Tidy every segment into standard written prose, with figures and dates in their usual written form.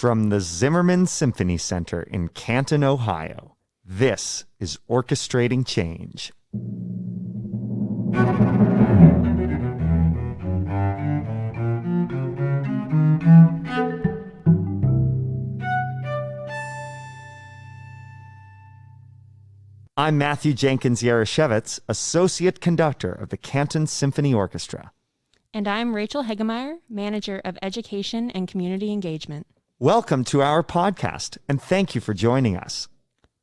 From the Zimmerman Symphony Center in Canton, Ohio, this is Orchestrating Change. I'm Matthew Jenkins Yarashevitz, Associate Conductor of the Canton Symphony Orchestra. And I'm Rachel Hegemeyer, Manager of Education and Community Engagement. Welcome to our podcast, and thank you for joining us.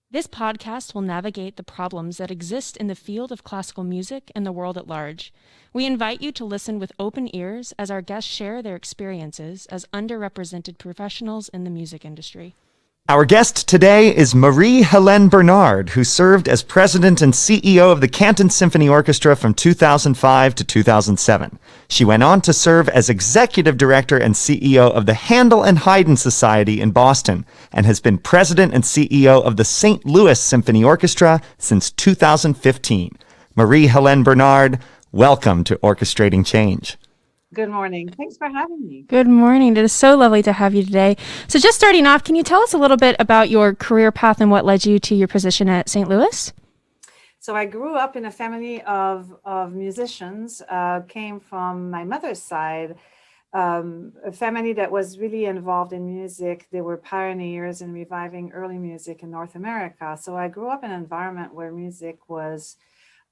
This podcast will navigate the problems that exist in the field of classical music and the world at large. We invite you to listen with open ears as our guests share their experiences as underrepresented professionals in the music industry. Our guest today is Marie-Helène Bernard, who served as President and CEO of the Canton Symphony Orchestra from 2005 to 2007. She went on to serve as Executive Director and CEO of the Handel and Haydn Society in Boston, and has been President and CEO of the St. Louis Symphony Orchestra since 2015. Marie-Helène Bernard, welcome to Orchestrating Change. Good morning. Thanks for having me. Good morning. It is so lovely to have you today. So just starting off, can you tell us a little bit about your career path and what led you to your position at St. Louis? So I grew up in a family of musicians, came from my mother's side, a family that was really involved in music. They were pioneers in reviving early music in North America. So I grew up in an environment where music was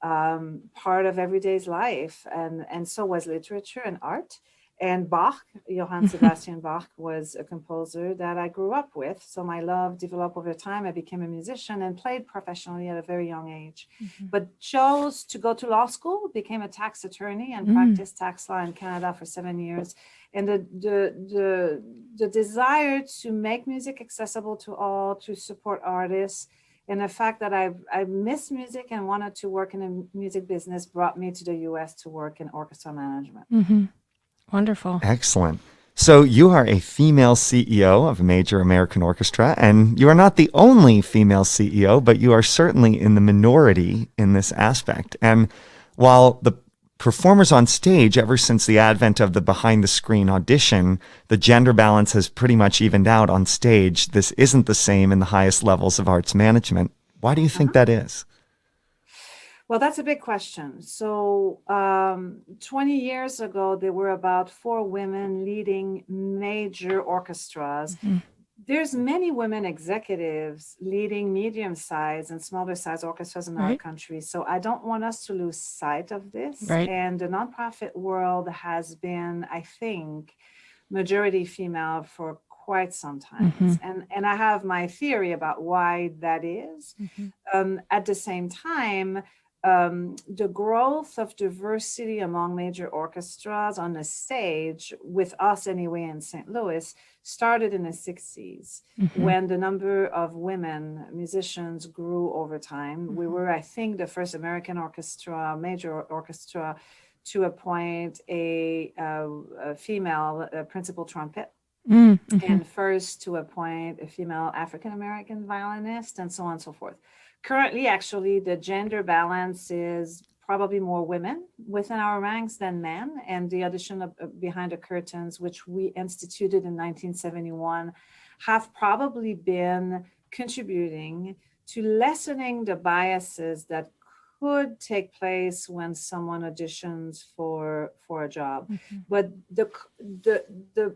part of everyday's life, and so was literature and art. And Bach, Johann Sebastian Bach, was a composer that I grew up with. So my love developed over time. I became a musician and played professionally at a very young age, but chose to go to law school, became a tax attorney, and practiced tax law in Canada for 7 years. And the desire to make music accessible to all, to support artists, and the fact that I miss music and wanted to work in a music business brought me to the U.S. to work in orchestra management. Wonderful. Excellent. So you are a female CEO of a major American orchestra, and you are not the only female CEO, but you are certainly in the minority in this aspect. And while the performers on stage, ever since the advent of the behind-the-screen audition, the gender balance has pretty much evened out on stage. This isn't the same in the highest levels of arts management. Why do you think that is? Well, that's a big question. So 20 years ago, there were about 4 women leading major orchestras. There's many women executives leading medium-sized and smaller-sized orchestras in our country. So I don't want us to lose sight of this. And the nonprofit world has been, I think, majority female for quite some time. And I have my theory about why that is. At the same time, the growth of diversity among major orchestras on the stage, with us anyway in St. Louis, started in the 60s when the number of women musicians grew over time. We were, I think, the first American orchestra, major orchestra, to appoint a female principal trumpet. And first to appoint a female African-American violinist, and so on and so forth. Currently, actually, the gender balance is probably more women within our ranks than men. And the audition of Behind the Curtains, which we instituted in 1971, have probably been contributing to lessening the biases that could take place when someone auditions for a job. But the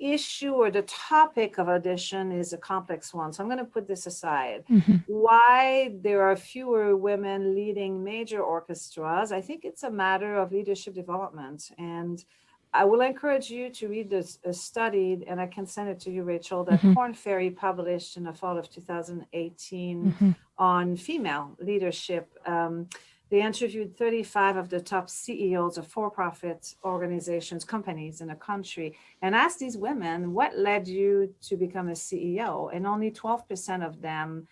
issue or the topic of audition is a complex one. So I'm going to put this aside. Why there are fewer women leading major orchestras, I think it's a matter of leadership development. And I will encourage you to read this study, and I can send it to you, Rachel, that Korn Ferry published in the fall of 2018 on female leadership. They interviewed 35 of the top CEOs of for-profit organizations, companies in the country, and asked these women, what led you to become a CEO? And only 12% of them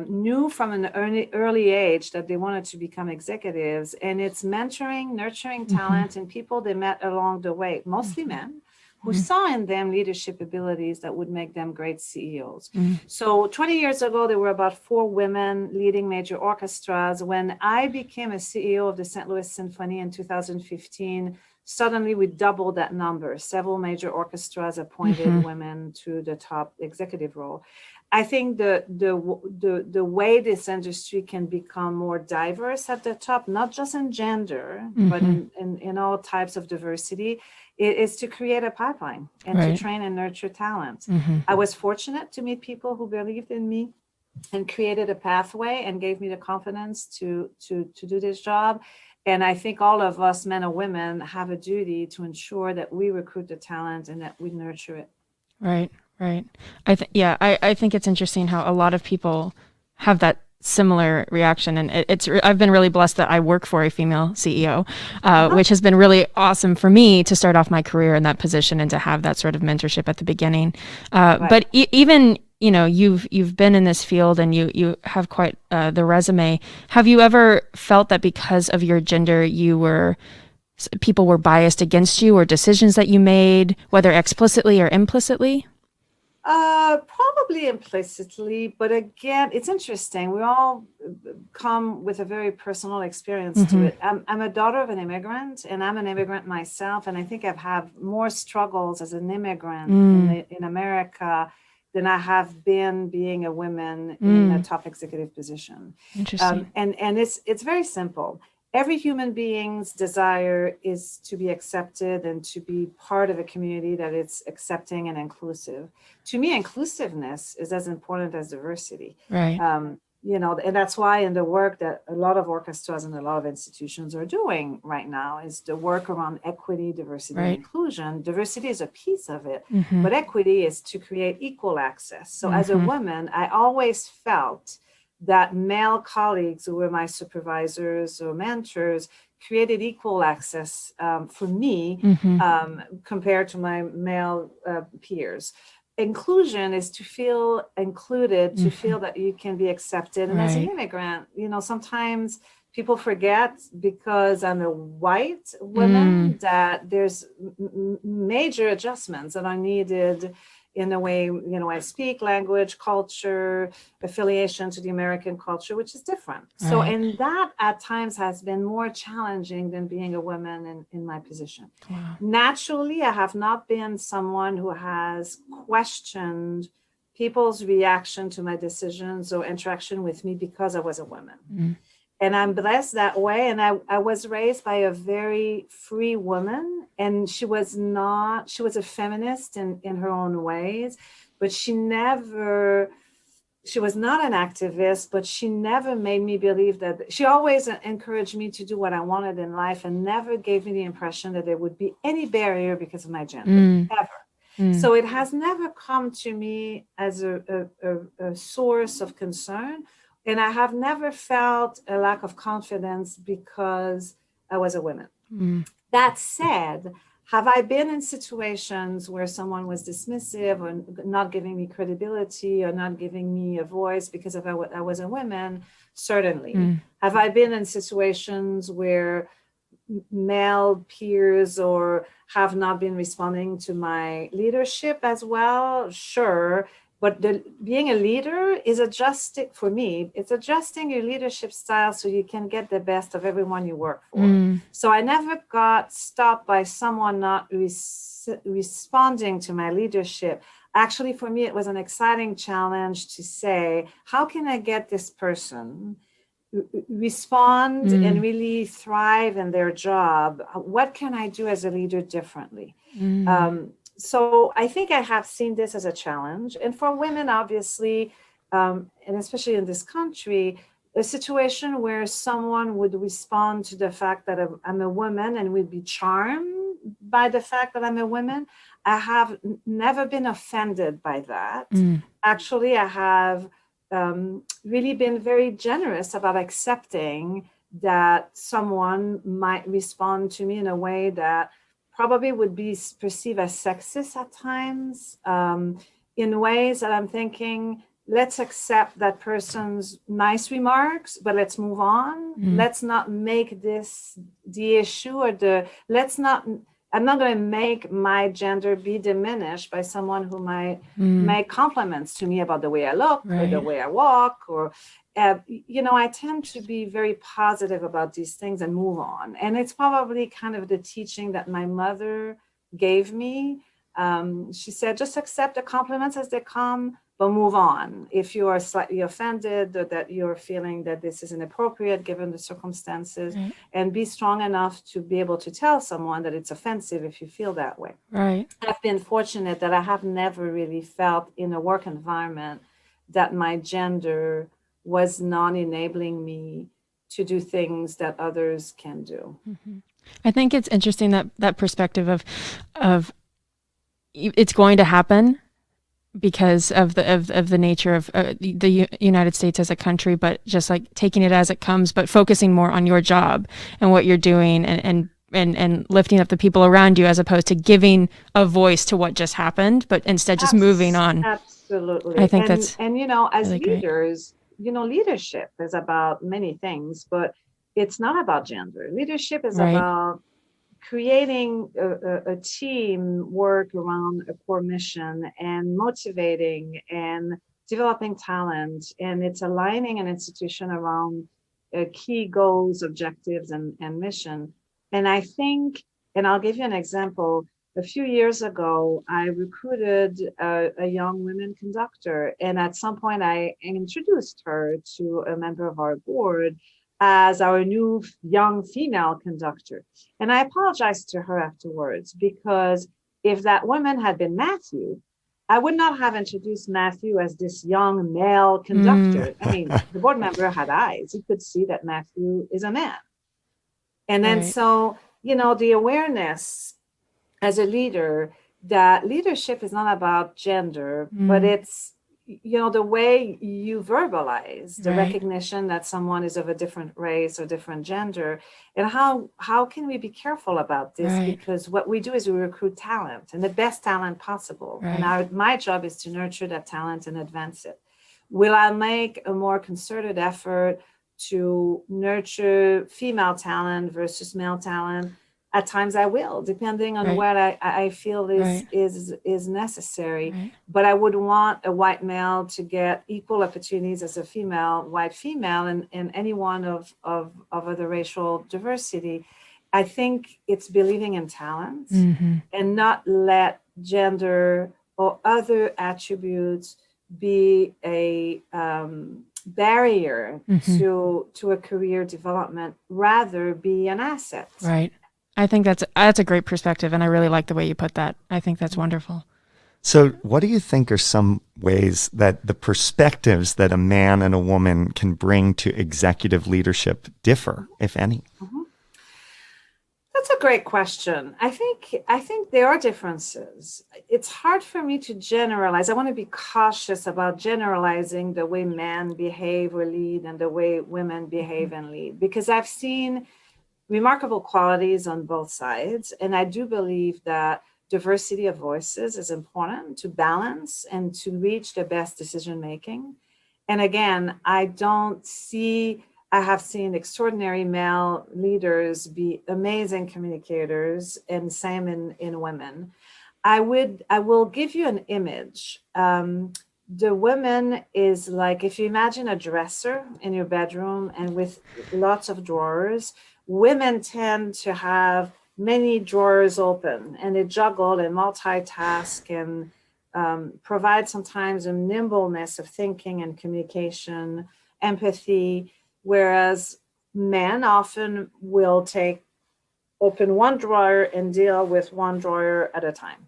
knew from an early age that they wanted to become executives. And it's mentoring, nurturing talent and people they met along the way, mostly men, who saw in them leadership abilities that would make them great CEOs. So 20 years ago, there were about 4 women leading major orchestras. When I became a CEO of the St. Louis Symphony in 2015, suddenly we doubled that number. Several major orchestras appointed women to the top executive role. I think the way this industry can become more diverse at the top, not just in gender, but in all types of diversity, is to create a pipeline and to train and nurture talent. I was fortunate to meet people who believed in me and created a pathway and gave me the confidence to do this job. And I think all of us, men and women, have a duty to ensure that we recruit the talent and that we nurture it. Right. I think it's interesting how a lot of people have that similar reaction, and I've been really blessed that I work for a female CEO, which has been really awesome for me to start off my career in that position and to have that sort of mentorship at the beginning. But even you've been in this field and you have quite the resume. Have you ever felt that because of your gender, people were biased against you, or decisions that you made, whether explicitly or implicitly? Probably implicitly, but again, it's interesting. We all come with a very personal experience to it. I'm a daughter of an immigrant, and I'm an immigrant myself, and I think I've had more struggles as an immigrant in America than I have been being a woman in a top executive position. Interesting. And it's very simple. Every human being's desire is to be accepted and to be part of a community that is accepting and inclusive. To me, inclusiveness is as important as diversity. Right. And that's why in the work that a lot of orchestras and a lot of institutions are doing right now is the work around equity, diversity, and inclusion. Diversity is a piece of it, but equity is to create equal access. So as a woman, I always felt that male colleagues who were my supervisors or mentors created equal access for me compared to my male peers. Inclusion is to feel included, to feel that you can be accepted. And as an immigrant, sometimes people forget, because I'm a white woman, that there's major adjustments that are needed in the way, I speak, language, culture, affiliation to the American culture, which is different. Right. So, and that at times has been more challenging than being a woman in my position. Wow. Naturally, I have not been someone who has questioned people's reaction to my decisions or interaction with me because I was a woman. And I'm blessed that way. And I was raised by a very free woman, and she was a feminist in her own ways, but she was not an activist, but she never made me believe that. She always encouraged me to do what I wanted in life and never gave me the impression that there would be any barrier because of my gender, ever. So it has never come to me as a source of concern. And I have never felt a lack of confidence because I was a woman. That said, have I been in situations where someone was dismissive or not giving me credibility or not giving me a voice because I was a woman? Certainly. Have I been in situations where male peers or have not been responding to my leadership as well? Sure. But being a leader is adjusting, for me, it's adjusting your leadership style so you can get the best of everyone you work for. So I never got stopped by someone not responding to my leadership. Actually, for me, it was an exciting challenge to say, how can I get this person respond and really thrive in their job? What can I do as a leader differently? So I think I have seen this as a challenge. And for women, obviously, and especially in this country, a situation where someone would respond to the fact that I'm a woman and would be charmed by the fact that I'm a woman, I have never been offended by that. Actually, I have really been very generous about accepting that someone might respond to me in a way that probably would be perceived as sexist at times, in ways that I'm thinking, let's accept that person's nice remarks, but let's move on. Let's not make this the issue, I'm not going to make my gender be diminished by someone who might make compliments to me about the way I look or the way I walk, I tend to be very positive about these things and move on. And it's probably kind of the teaching that my mother gave me. She said, just accept the compliments as they come, but move on. If you are slightly offended or that you're feeling that this is inappropriate given the circumstances, Right. and be strong enough to be able to tell someone that it's offensive if you feel that way. Right. I've been fortunate that I have never really felt in a work environment that my gender was non-enabling me to do things that others can do. Mm-hmm. I think it's interesting that perspective of it's going to happen because of the nature of the United States as a country, but just like taking it as it comes, but focusing more on your job and what you're doing and lifting up the people around you, as opposed to giving a voice to what just happened, but instead just moving on. Absolutely. I think as really leaders, leadership is about many things, but it's not about gender. Leadership is Right. about creating a team work around a core mission and motivating and developing talent. And it's aligning an institution around key goals, objectives, and mission. And I think, and I'll give you an example. A few years ago, I recruited a young women conductor. And at some point, I introduced her to a member of our board as our new young female conductor. And I apologized to her afterwards, because if that woman had been Matthew, I would not have introduced Matthew as this young male conductor. I mean, the board member had eyes. He could see that Matthew is a man. And then so, the awareness as a leader that leadership is not about gender, but it's, the way you verbalize the recognition that someone is of a different race or different gender. And how can we be careful about this? Because what we do is we recruit talent, and the best talent possible. And my job is to nurture that talent and advance it. Will I make a more concerted effort to nurture female talent versus male talent? At times I will, depending on what I feel is necessary. But I would want a white male to get equal opportunities as a white female, and anyone of other racial diversity. I think it's believing in talent and not let gender or other attributes be a barrier to a career development, rather be an asset. Right. I think that's a great perspective, and I really like the way you put that. I think that's wonderful. So what do you think are some ways that the perspectives that a man and a woman can bring to executive leadership differ, if any? That's a great question. I think there are differences. It's hard for me to generalize. I want to be cautious about generalizing the way men behave or lead and the way women behave and lead, because I've seen remarkable qualities on both sides. And I do believe that diversity of voices is important to balance and to reach the best decision making. And again, I have seen extraordinary male leaders be amazing communicators, and same in women. I will give you an image. The woman is like, if you imagine a dresser in your bedroom and with lots of drawers, women tend to have many drawers open, and they juggle and multitask and provide sometimes a nimbleness of thinking and communication, empathy, whereas men often will open one drawer and deal with one drawer at a time.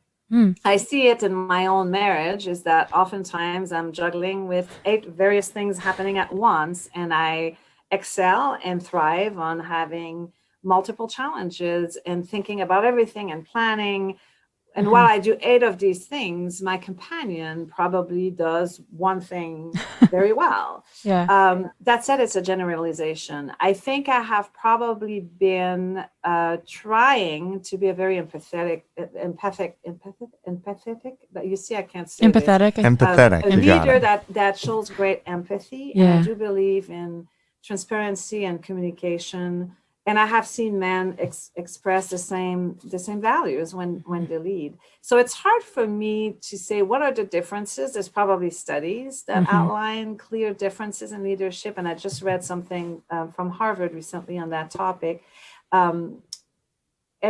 I see it in my own marriage, is that oftentimes I'm juggling with 8 various things happening at once, and I excel and thrive on having multiple challenges and thinking about everything and planning. And while I do 8 of these things, my companion probably does one thing very well. That said, it's a generalization. I think I have probably been trying to be a very empathic, but you see, I can't say empathetic. Empathetic. A leader that shows great empathy. And I do believe in transparency and communication And I have seen men express the same values when they lead. So it's hard for me to say what are the differences. There's probably studies that outline clear differences in leadership. And I just read something from Harvard recently on that topic. And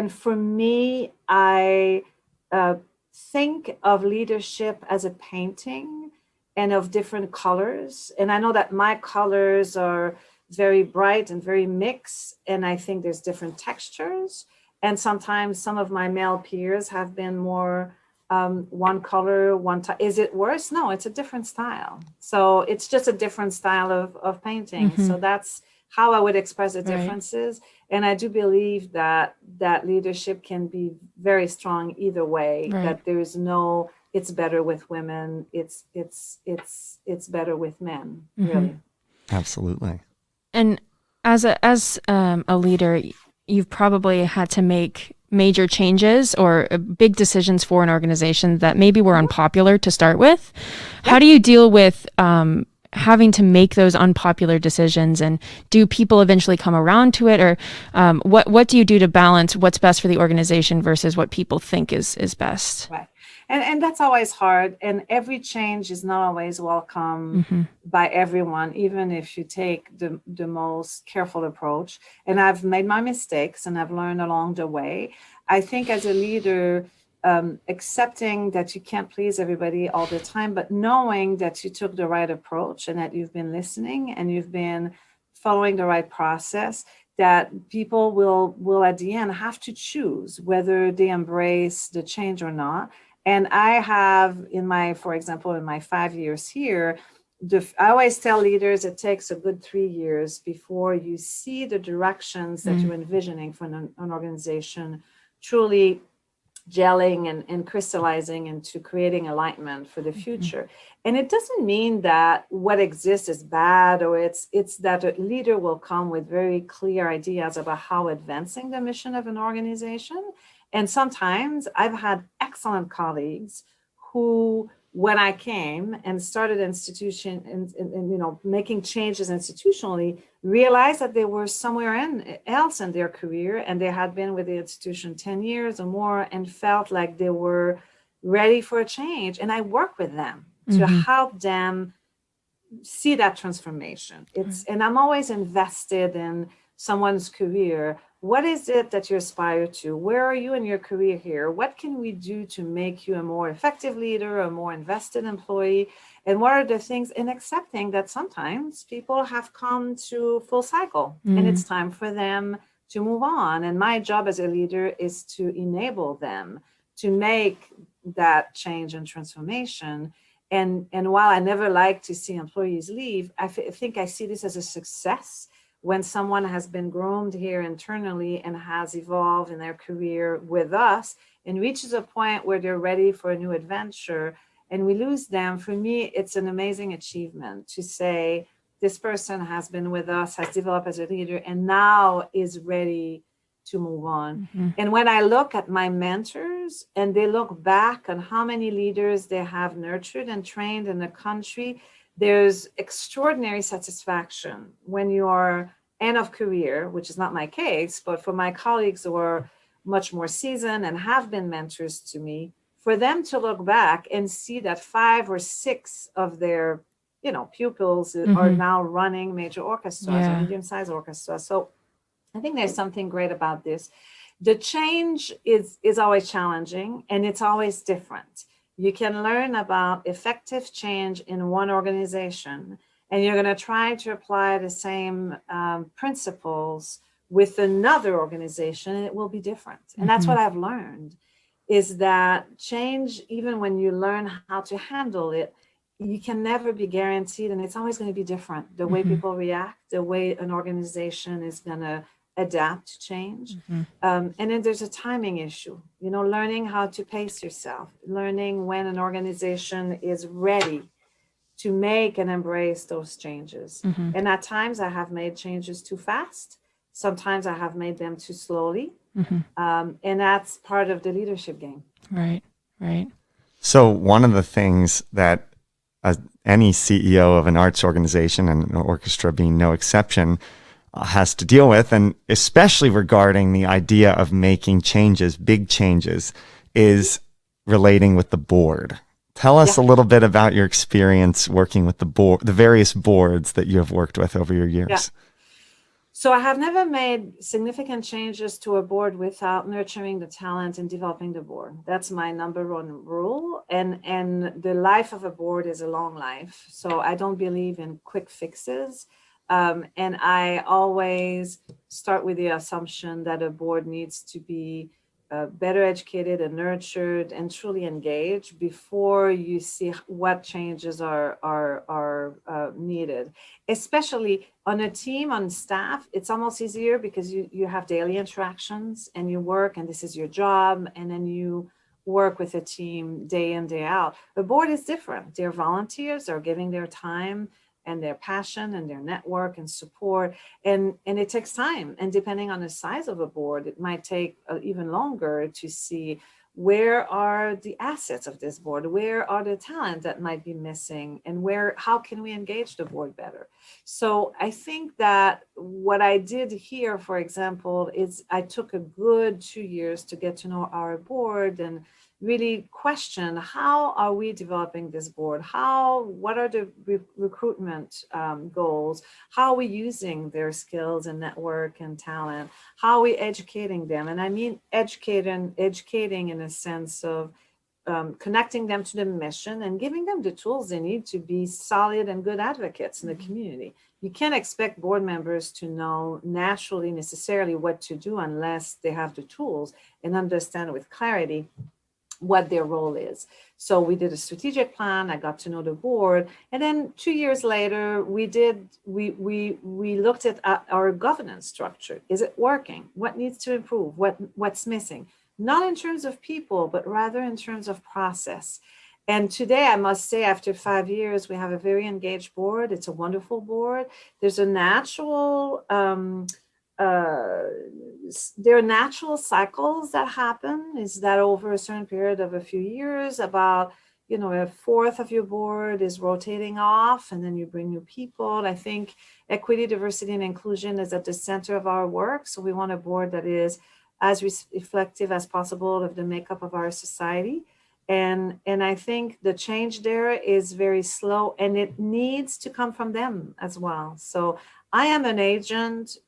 for me, I think of leadership as a painting and of different colors. And I know that my colors are very bright and very mixed. And I think there's different textures. And sometimes some of my male peers have been more one color, is it worse? No, it's a different style. So it's just a different style of painting. So that's how I would express the differences. And I do believe that leadership can be very strong either way, that there's no, it's better with women. It's better with men, really. Absolutely. And as a leader, you've probably had to make major changes or big decisions for an organization that maybe were unpopular to start with. How do you deal with having to make those unpopular decisions, and do people eventually come around to it, or what do you do to balance what's best for the organization versus what people think is best? Right. And that's always hard. And every change is not always welcome by everyone, even if you take the most careful approach. And I've made my mistakes and I've learned along the way. I think as a leader, accepting that you can't please everybody all the time, but knowing that you took the right approach and that you've been listening and you've been following the right process, that people will at the end have to choose whether they embrace the change or not. And I have for example, in my 5 years here, I always tell leaders it takes a good 3 years before you see the directions that you're envisioning for an organization truly gelling and crystallizing into creating alignment for the future. And it doesn't mean that what exists is bad, or it's that a leader will come with very clear ideas about how advancing the mission of an organization. And sometimes I've had excellent colleagues who, when I came and started institution and making changes institutionally, realized that they were somewhere else in their career, and they had been with the institution 10 years or more and felt like they were ready for a change. And I work with them to help them see that transformation. And I'm always invested in someone's career. What is it that you aspire to? Where are you in your career here? What can we do to make you a more effective leader, a more invested employee? And what are the things in accepting that sometimes people have come to full cycle and it's time for them to move on. And my job as a leader is to enable them to make that change and transformation. And while I never like to see employees leave, I think I see this as a success when someone has been groomed here internally and has evolved in their career with us and reaches a point where they're ready for a new adventure and we lose them. For me, it's an amazing achievement to say this person has been with us, has developed as a leader, and now is ready to move on. And when I look at my mentors and they look back on how many leaders they have nurtured and trained in the country, there's extraordinary satisfaction when you are end of career, which is not my case, but for my colleagues who are much more seasoned and have been mentors to me, for them to look back and see that 5 or 6 of their, pupils are now running major orchestras or medium-sized orchestras. So I think there's something great about this. The change is always challenging and it's always different. You can learn about effective change in one organization, and you're going to try to apply the same principles with another organization, and it will be different. And that's what I've learned, is that change, even when you learn how to handle it, you can never be guaranteed, and it's always going to be different. The way people react, the way an organization is going to adapt to change. And then there's a timing issue, learning how to pace yourself, learning when an organization is ready to make and embrace those changes. And at times I have made changes too fast. Sometimes I have made them too slowly. And that's part of the leadership game. Right. So one of the things that any CEO of an arts organization, and an orchestra being no exception, has to deal with, and especially regarding the idea of making changes, big changes, is relating with the board. Tell us a little bit about your experience working with the board, the various boards that you have worked with over your years. Yeah. So I have never made significant changes to a board without nurturing the talent and developing the board. That's my number one rule. And the life of a board is a long life. So I don't believe in quick fixes. And I always start with the assumption that a board needs to be better educated and nurtured and truly engaged before you see what changes are needed. Especially on a team, on staff, it's almost easier because you have daily interactions and you work, and this is your job, and then you work with a team day in, day out. The board is different. They're volunteers, they're giving their time and their passion and their network and support. And it takes time. And depending on the size of a board, it might take even longer to see where are the assets of this board, where are the talent that might be missing, and how can we engage the board better. So I think that what I did here, for example, is I took a good 2 years to get to know our board and really question, how are we developing this board? What are the recruitment goals? How are we using their skills and network and talent? How are we educating them? And I mean educating in a sense of connecting them to the mission and giving them the tools they need to be solid and good advocates in the community. You can't expect board members to know naturally necessarily what to do unless they have the tools and understand with clarity what their role is. So we did a strategic plan. I got to know the board, and then 2 years later, we looked at our governance structure. Is it working? What needs to improve? What's missing? Not in terms of people, but rather in terms of process. And today, I must say, after 5 years, we have a very engaged board. It's a wonderful board. There's a natural there are natural cycles that happen. Is that over a certain period of a few years, about a fourth of your board is rotating off, and then you bring new people. I think equity, diversity, and inclusion is at the center of our work. So we want a board that is as reflective as possible of the makeup of our society. And I think the change there is very slow, and it needs to come from them as well. So I am an agent.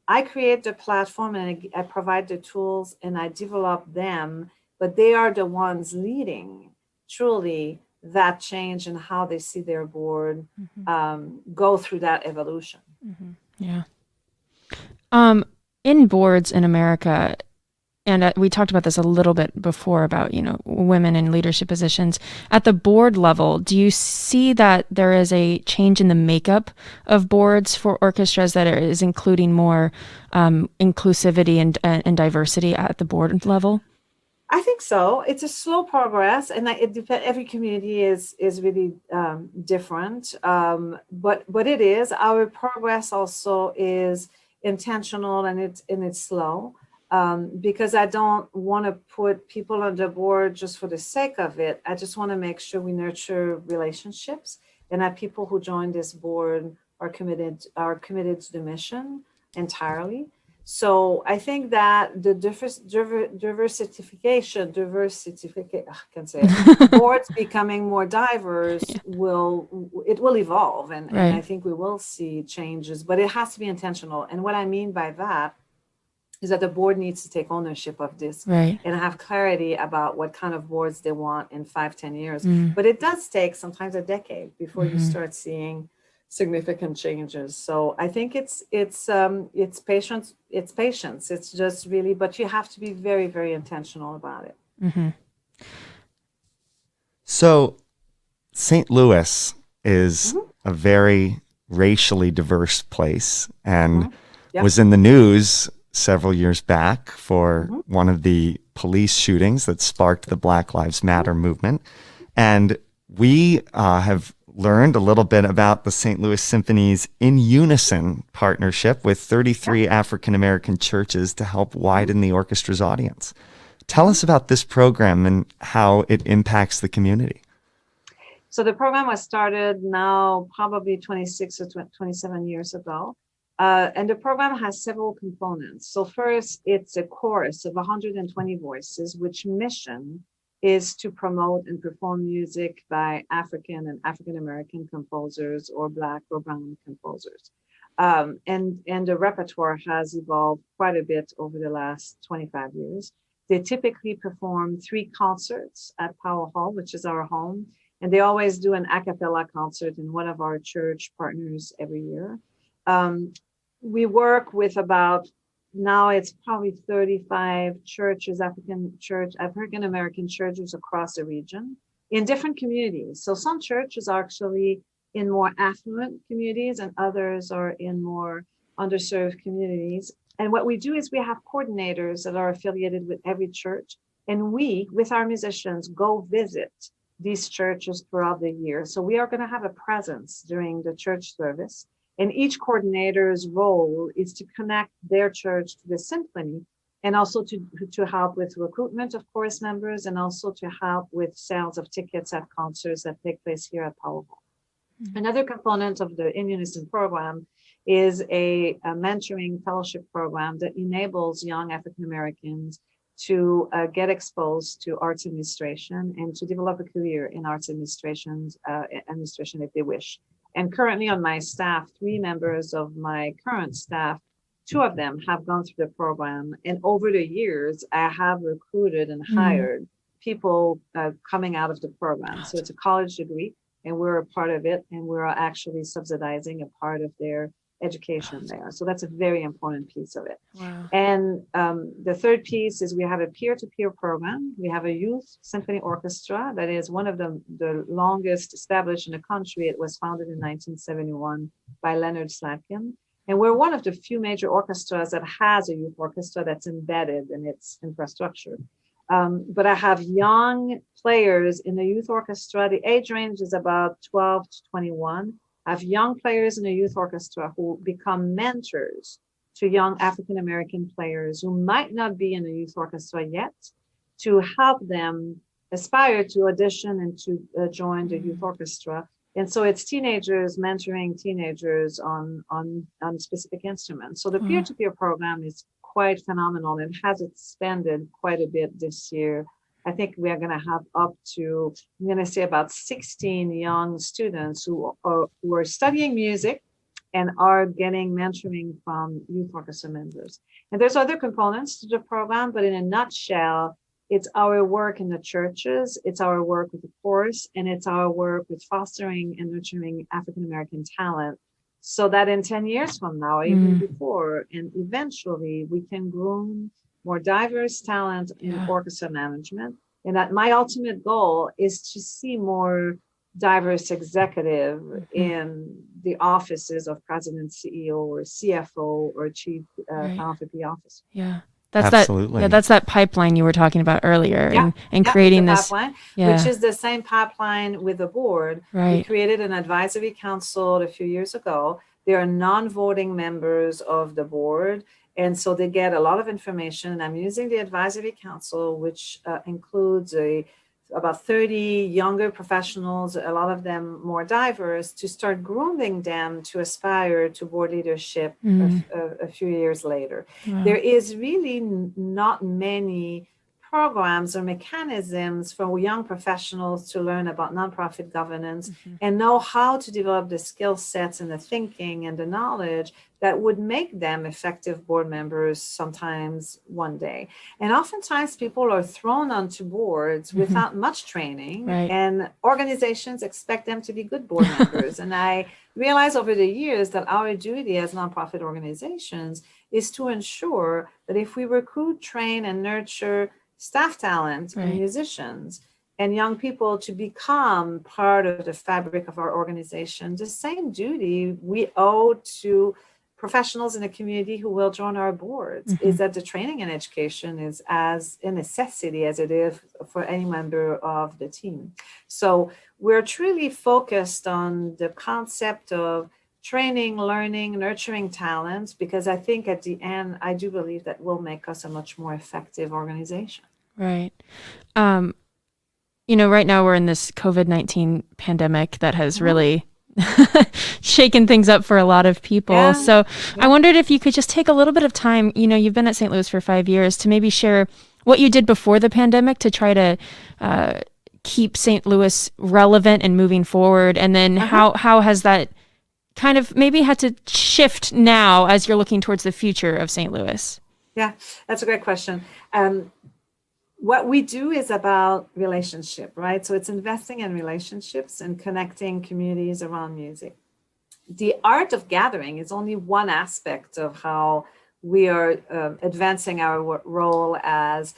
I create the platform and I provide the tools and I develop them, but they are the ones leading truly that change and how they see their board go through that evolution. Yeah. In boards in America, and we talked about this a little bit before about, women in leadership positions. At the board level, do you see that there is a change in the makeup of boards for orchestras that is including more inclusivity and diversity at the board level? I think so. It's a slow progress, and it depends. Every community is really different, but it is. Our progress also is intentional, and it's slow. Because I don't want to put people on the board just for the sake of it. I just want to make sure we nurture relationships, and that people who join this board are committed to the mission entirely. So I think that the boards becoming more diverse will evolve, and I think we will see changes, but it has to be intentional. And what I mean by that is that the board needs to take ownership of this and have clarity about what kind of boards they want in 5-10 years. But it does take sometimes a decade before you start seeing significant changes. So I think it's patience. It's just really, but you have to be very, very intentional about it. So St. Louis is a very racially diverse place, and was in the news several years back for one of the police shootings that sparked the Black Lives Matter movement. And we have learned a little bit about the St. Louis Symphony's Immunism partnership with 33 African-American churches to help widen the orchestra's audience. Tell us about this program and how it impacts the community. So the program was started now probably 26 or 27 years ago. And the program has several components. So first, it's a chorus of 120 voices, which mission is to promote and perform music by African and African American composers or Black or Brown composers. And the repertoire has evolved quite a bit over the last 25 years. They typically perform 3 concerts at Powell Hall, which is our home, and they always do an a cappella concert in one of our church partners every year. We work with about, now it's probably 35 churches, African American churches across the region in different communities. So some churches are actually in more affluent communities and others are in more underserved communities. And what we do is we have coordinators that are affiliated with every church. And we, with our musicians, go visit these churches throughout the year. So we are going to have a presence during the church service. And each coordinator's role is to connect their church to the symphony and also to help with recruitment of chorus members and also to help with sales of tickets at concerts that take place here at Powell Hall. Mm-hmm. Another component of the Immunism program is a mentoring fellowship program that enables young African Americans to get exposed to arts administration and to develop a career in arts administration if they wish. And currently on my staff, 3 members of my current staff, 2 of them have gone through the program. And over the years, I have recruited and hired people coming out of the program. So it's a college degree and we're a part of it. And we're actually subsidizing a part of their education there. So that's a very important piece of it. Wow. And the third piece is we have a peer-to-peer program. We have a youth symphony orchestra that is one of the longest established in the country. It was founded in 1971 by Leonard Slatkin. And we're one of the few major orchestras that has a youth orchestra that's embedded in its infrastructure. But I have young players in the youth orchestra. The age range is about 12 to 21. I have young players in the youth orchestra who become mentors to young African-American players who might not be in the youth orchestra yet, to help them aspire to audition and to join the youth orchestra. And so it's teenagers mentoring teenagers on specific instruments. So the peer-to-peer program is quite phenomenal and has expanded quite a bit this year. I think we are going to have up to, I'm going to say about 16 young students who are studying music and are getting mentoring from youth orchestra members. And there's other components to the program, but in a nutshell, it's our work in the churches, it's our work with the chorus, and it's our work with fostering and nurturing African-American talent so that in 10 years from now, or even before, and eventually we can groom more diverse talent in orchestra management. And that my ultimate goal is to see more diverse executive in the offices of president, CEO, or CFO, or chief philanthropy officer. Yeah. That's that pipeline you were talking about earlier and creating this pipeline, which is the same pipeline with the board. Right. We created an advisory council a few years ago. They are non-voting members of the board. And so they get a lot of information. And I'm using the advisory council, which includes about 30 younger professionals, a lot of them more diverse, to start grooming them to aspire to board leadership a few years later. Wow. There is really not many programs or mechanisms for young professionals to learn about nonprofit governance and know how to develop the skill sets and the thinking and the knowledge that would make them effective board members sometimes one day. And oftentimes people are thrown onto boards without much training, and organizations expect them to be good board members. And I realized over the years that our duty as nonprofit organizations is to ensure that if we recruit, train, and nurture staff talent and musicians and young people to become part of the fabric of our organization, the same duty we owe to professionals in the community who will join our boards is that the training and education is as a necessity as it is for any member of the team. So we're truly focused on the concept of training, learning, nurturing talent, because I think at the end, I do believe that will make us a much more effective organization. Right. Right now we're in this COVID-19 pandemic that has really shaken things up for a lot of people. Yeah. So I wondered if you could just take a little bit of time, you've been at St. Louis for 5 years, to maybe share what you did before the pandemic to try to keep St. Louis relevant and moving forward. And then how has that kind of maybe had to shift now as you're looking towards the future of St. Louis? Yeah, that's a great question. What we do is about relationship, right? So it's investing in relationships and connecting communities around music. The art of gathering is only one aspect of how we are advancing our role as,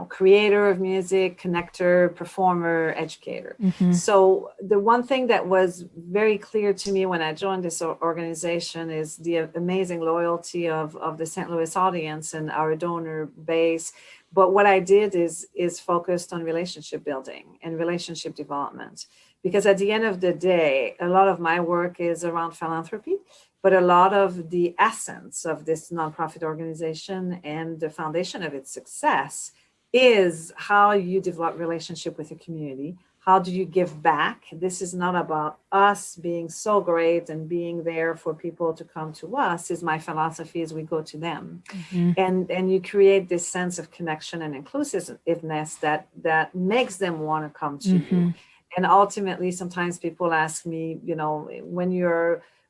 creator of music, connector, performer, educator. So the one thing that was very clear to me when I joined this organization is the amazing loyalty of the St. Louis audience and our donor base. But what I did is focused on relationship building and relationship development. Because at the end of the day, a lot of my work is around philanthropy, but a lot of the essence of this nonprofit organization and the foundation of its success is how you develop relationship with the community. How do you give back? This is not about us being so great and being there for people to come to us. Is my philosophy is we go to them. And you create this sense of connection and inclusiveness that makes them want to come to you. And ultimately, sometimes people ask me,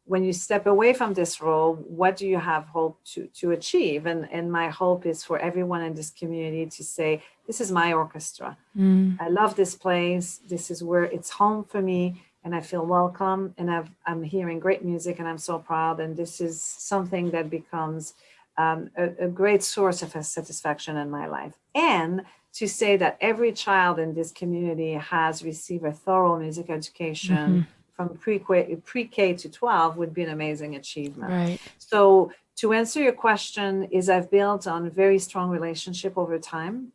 when you step away from this role, what do you have hope to achieve? And my hope is for everyone in this community to say, this is my orchestra. I love this place. This is where it's home for me. And I feel welcome. And I'm hearing great music and I'm so proud. And this is something that becomes a great source of satisfaction in my life. And to say that every child in this community has received a thorough music education from pre-K to 12 would be an amazing achievement. Right. So to answer your question is I've built on a very strong relationship over time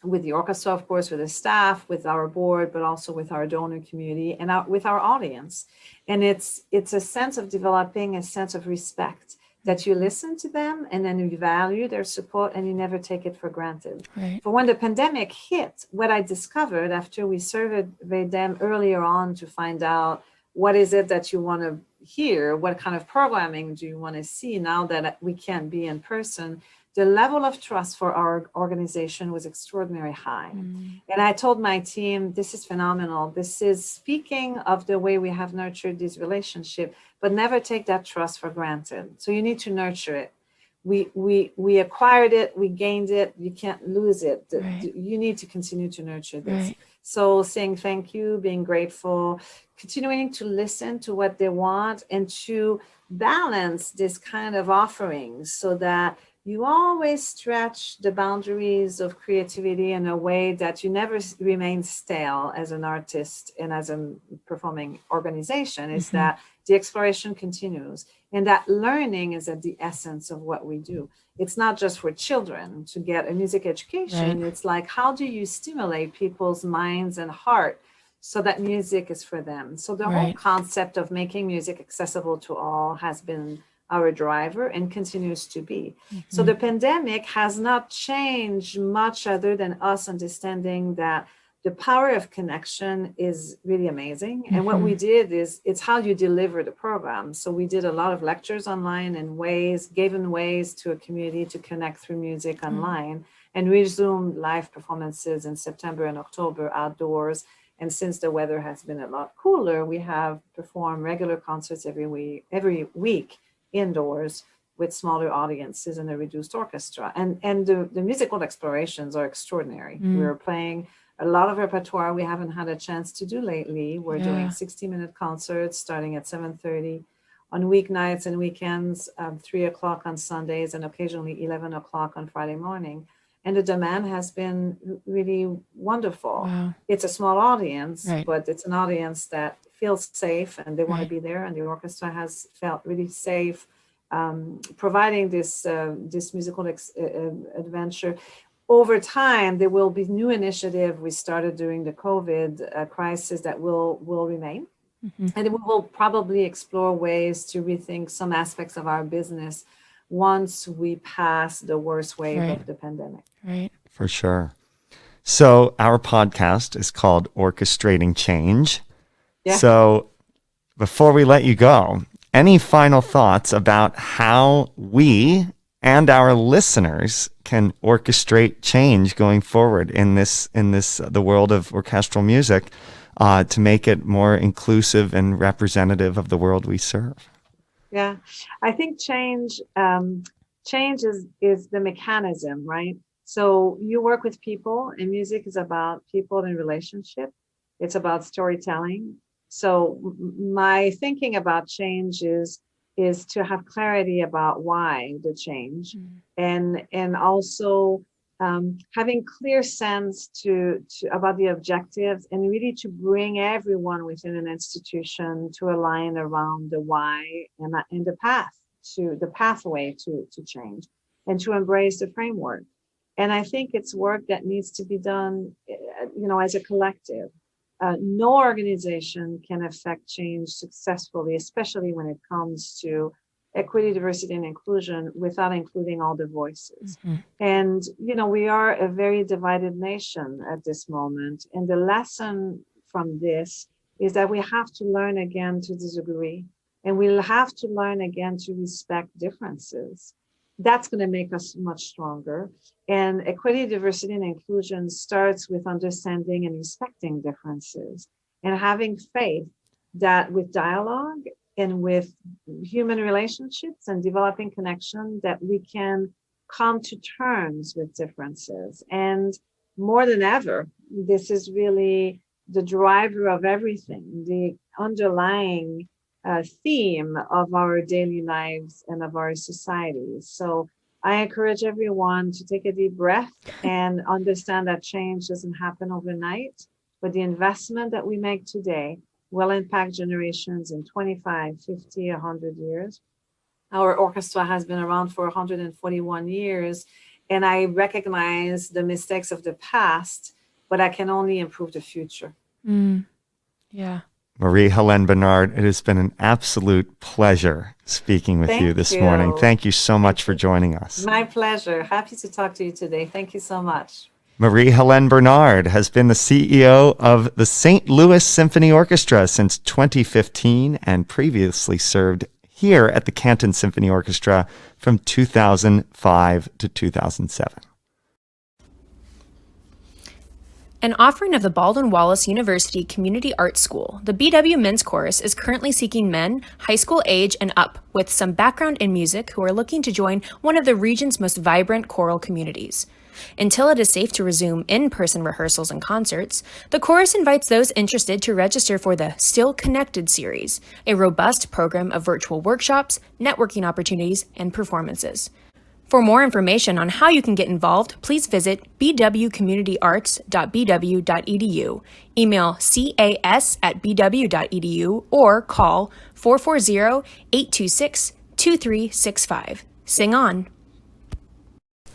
with the orchestra, of course, with the staff, with our board, but also with our donor community and with our audience. And it's a sense of developing a sense of respect that you listen to them and then you value their support and you never take it for granted. Right. But when the pandemic hit, what I discovered after we surveyed them earlier on to find out what is it that you want to hear, what kind of programming do you want to see now that we can't be in person, the level of trust for our organization was extraordinarily high. And I told my team, this is phenomenal. This is speaking of the way we have nurtured this relationship, but never take that trust for granted. So you need to nurture it. We acquired it, we gained it, you can't lose it. Right. You need to continue to nurture this. Right. So saying thank you, being grateful, continuing to listen to what they want and to balance this kind of offerings so that you always stretch the boundaries of creativity in a way that you never remain stale as an artist and as a performing organization, is that the exploration continues. And that learning is at the essence of what we do. It's not just for children to get a music education. Right. It's like, how do you stimulate people's minds and heart so that music is for them? So the whole concept of making music accessible to all has been our driver and continues to be. So the pandemic has not changed much other than us understanding that the power of connection is really amazing. And what we did is it's how you deliver the program. So we did a lot of lectures online and given ways to a community to connect through music online, and resumed live performances in September and October outdoors. And since the weather has been a lot cooler, we have performed regular concerts every week indoors with smaller audiences and a reduced orchestra. And the musical explorations are extraordinary. We're playing a lot of repertoire we haven't had a chance to do lately. We're doing 60-minute concerts starting at 7:30 on weeknights and weekends, 3 o'clock on Sundays, and occasionally 11 o'clock on Friday morning. And the demand has been really wonderful. Wow. It's a small audience, Right. but it's an audience that feels safe and they want to be there. And the orchestra has felt really safe, providing this musical adventure. Over time, there will be new initiative we started during the COVID crisis that will remain. And we will probably explore ways to rethink some aspects of our business once we pass the worst wave of the pandemic. Right. For sure. So our podcast is called Orchestrating Change. Yeah. So before we let you go, any final thoughts about how we and our listeners can orchestrate change going forward in the world of orchestral music to make it more inclusive and representative of the world we serve? Yeah, I think change is the mechanism, right? So you work with people, and music is about people and relationship. It's about storytelling. So my thinking about change is to have clarity about why the change, and also having clear sense to about the objectives, and really to bring everyone within an institution to align around the why and the pathway to change, and to embrace the framework. And I think it's work that needs to be done, as a collective. No organization can affect change successfully, especially when it comes to equity, diversity, and inclusion, without including all the voices. And, we are a very divided nation at this moment. And the lesson from this is that we have to learn again to disagree, and we'll have to learn again to respect differences. That's going to make us much stronger. And equity, diversity, and inclusion starts with understanding and respecting differences, and having faith that with dialogue and with human relationships and developing connection, that we can come to terms with differences. And more than ever, this is really the driver of everything, the underlying theme of our daily lives and of our societies. So I encourage everyone to take a deep breath and understand that change doesn't happen overnight, but the investment that we make today will impact generations in 25, 50, 100 years. Our orchestra has been around for 141 years, and I recognize the mistakes of the past, but I can only improve the future. Yeah. Marie-Helène Bernard, it has been an absolute pleasure speaking with you this morning. Thank you so much for joining us. My pleasure. Happy to talk to you today. Thank you so much. Marie-Helène Bernard has been the CEO of the St. Louis Symphony Orchestra since 2015 and previously served here at the Canton Symphony Orchestra from 2005 to 2007. An offering of the Baldwin Wallace University Community Arts School, the BW Men's Chorus is currently seeking men, high school age and up, with some background in music who are looking to join one of the region's most vibrant choral communities. Until it is safe to resume in-person rehearsals and concerts, the chorus invites those interested to register for the Still Connected series, a robust program of virtual workshops, networking opportunities, and performances. For more information on how you can get involved, please visit bwcommunityarts.bw.edu, email cas@bw.edu, or call 440-826-2365. Sing on!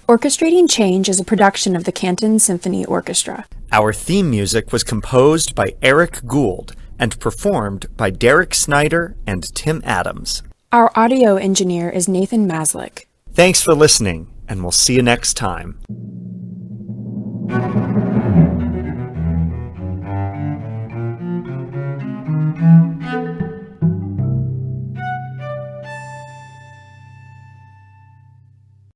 Orchestrating Change is a production of the Canton Symphony Orchestra. Our theme music was composed by Eric Gould and performed by Derek Snyder and Tim Adams. Our audio engineer is Nathan Maslick. Thanks for listening, and we'll see you next time.